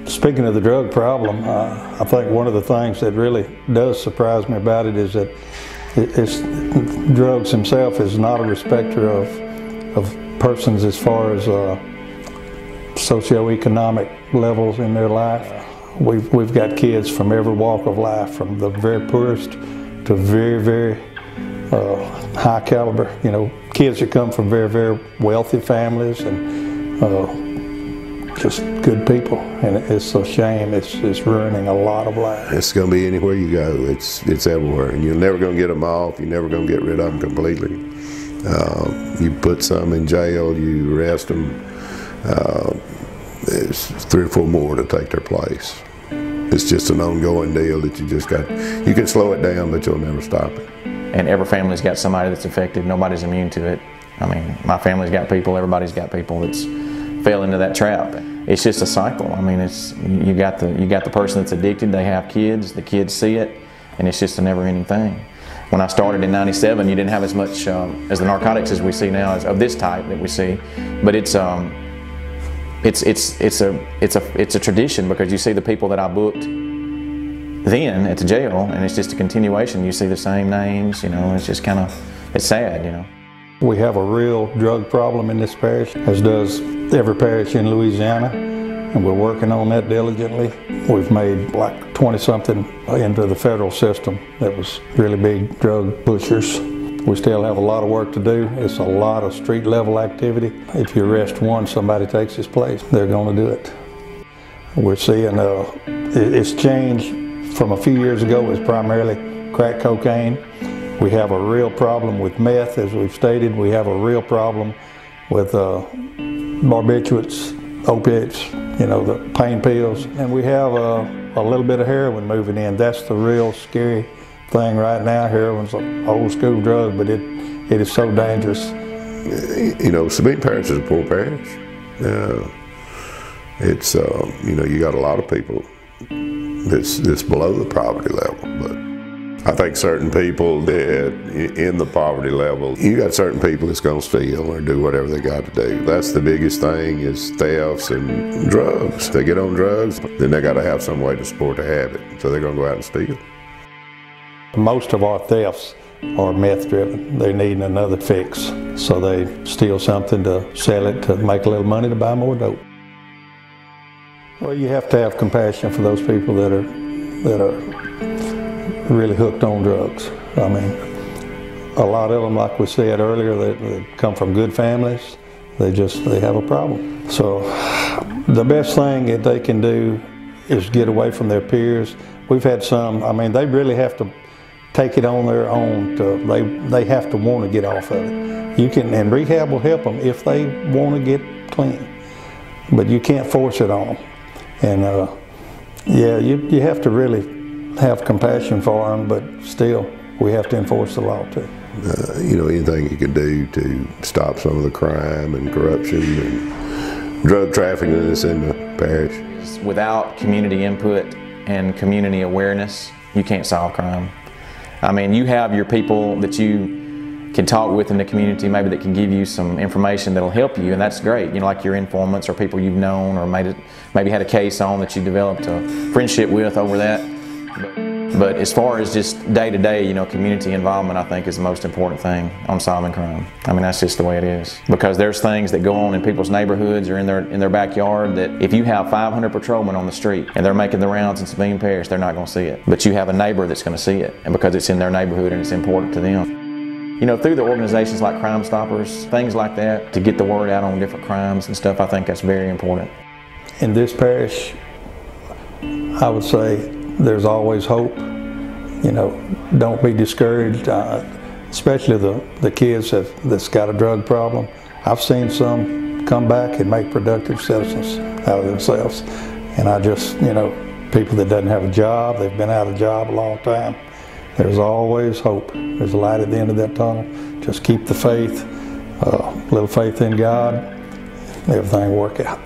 Speaking of the drug problem, I think one of the things that really does surprise me about it is that drugs himself is not a respecter of persons as far as socioeconomic levels in their life. We've got kids from every walk of life, from the very poorest to very high caliber. You know, kids that come from very wealthy families and just good people, and it's a shame. It's ruining a lot of lives. It's going to be anywhere you go. It's everywhere, and you're never going to get them off. You're never going to get rid of them completely. You put some in jail, you arrest them. There's 3 or 4 more to take their place. It's just an ongoing deal that you just got. You can slow it down, but you'll never stop it. And every family's got somebody that's affected. Nobody's immune to it. I mean, my family's got people. Everybody's got people that's fell into that trap. It's just a cycle. I mean, you got the person that's addicted. They have kids. The kids see it, and it's just a never-ending thing. When I started in '97, you didn't have as much as the narcotics as we see now, of this type that we see. But it's a tradition, because you see the people that I booked then at the jail, and it's just a continuation. You see the same names. You know, it's just kind of, it's sad. You know. We have a real drug problem in this parish, as does every parish in Louisiana, and we're working on that diligently. We've made like 20-something into the federal system that was really big drug pushers. We still have a lot of work to do. It's a lot of street level activity. If you arrest one, somebody takes his place. They're going to do it. We're seeing it's changed from a few years ago. It was primarily crack cocaine. We have a real problem with meth, as we've stated. We have a real problem with barbiturates, opiates, you know, the pain pills. And we have a little bit of heroin moving in. That's the real scary thing right now. Heroin's an old school drug, but it is so dangerous. You know, Sabine Parish is a poor parish. It's, you know, you got a lot of people that's below the poverty level, but I think certain people that in the poverty level, you got certain people that's going to steal or do whatever they got to do. That's the biggest thing, is thefts and drugs. They get on drugs, then they got to have some way to support the habit, so they're going to go out and steal. Most of our thefts are meth driven. They're needing another fix, so they steal something to sell it to make a little money to buy more dope. Well, you have to have compassion for those people that are really hooked on drugs. I mean, a lot of them, like we said earlier, they come from good families. They have a problem. So the best thing that they can do is get away from their peers. We've had some, I mean, they really have to take it on their own. They have to want to get off of it. And rehab will help them if they want to get clean, but you can't force it on them. And yeah, you have to really have compassion for them, but still, we have to enforce the law too. You know, anything you can do to stop some of the crime and corruption and drug trafficking that's in the parish. Without community input and community awareness, you can't solve crime. I mean, you have your people that you can talk with in the community, maybe that can give you some information that'll help you, and that's great. You know, like your informants or people you've known or maybe had a case on that you developed a friendship with over that. But as far as just day-to-day, you know, community involvement, I think, is the most important thing on solving crime. I mean, that's just the way it is. Because there's things that go on in people's neighborhoods or in their backyard that if you have 500 patrolmen on the street and they're making the rounds in Sabine Parish, they're not going to see it. But you have a neighbor that's going to see it, and because it's in their neighborhood and it's important to them. You know, through the organizations like Crime Stoppers, things like that, to get the word out on different crimes and stuff, I think that's very important. In this parish, I would say there's always hope. You know, don't be discouraged, especially the kids that's got a drug problem. I've seen some come back and make productive citizens out of themselves. And I just, you know, people that doesn't have a job, they've been out of a job a long time. There's always hope. There's a light at the end of that tunnel. Just keep the faith, a little faith in God, everything will work out.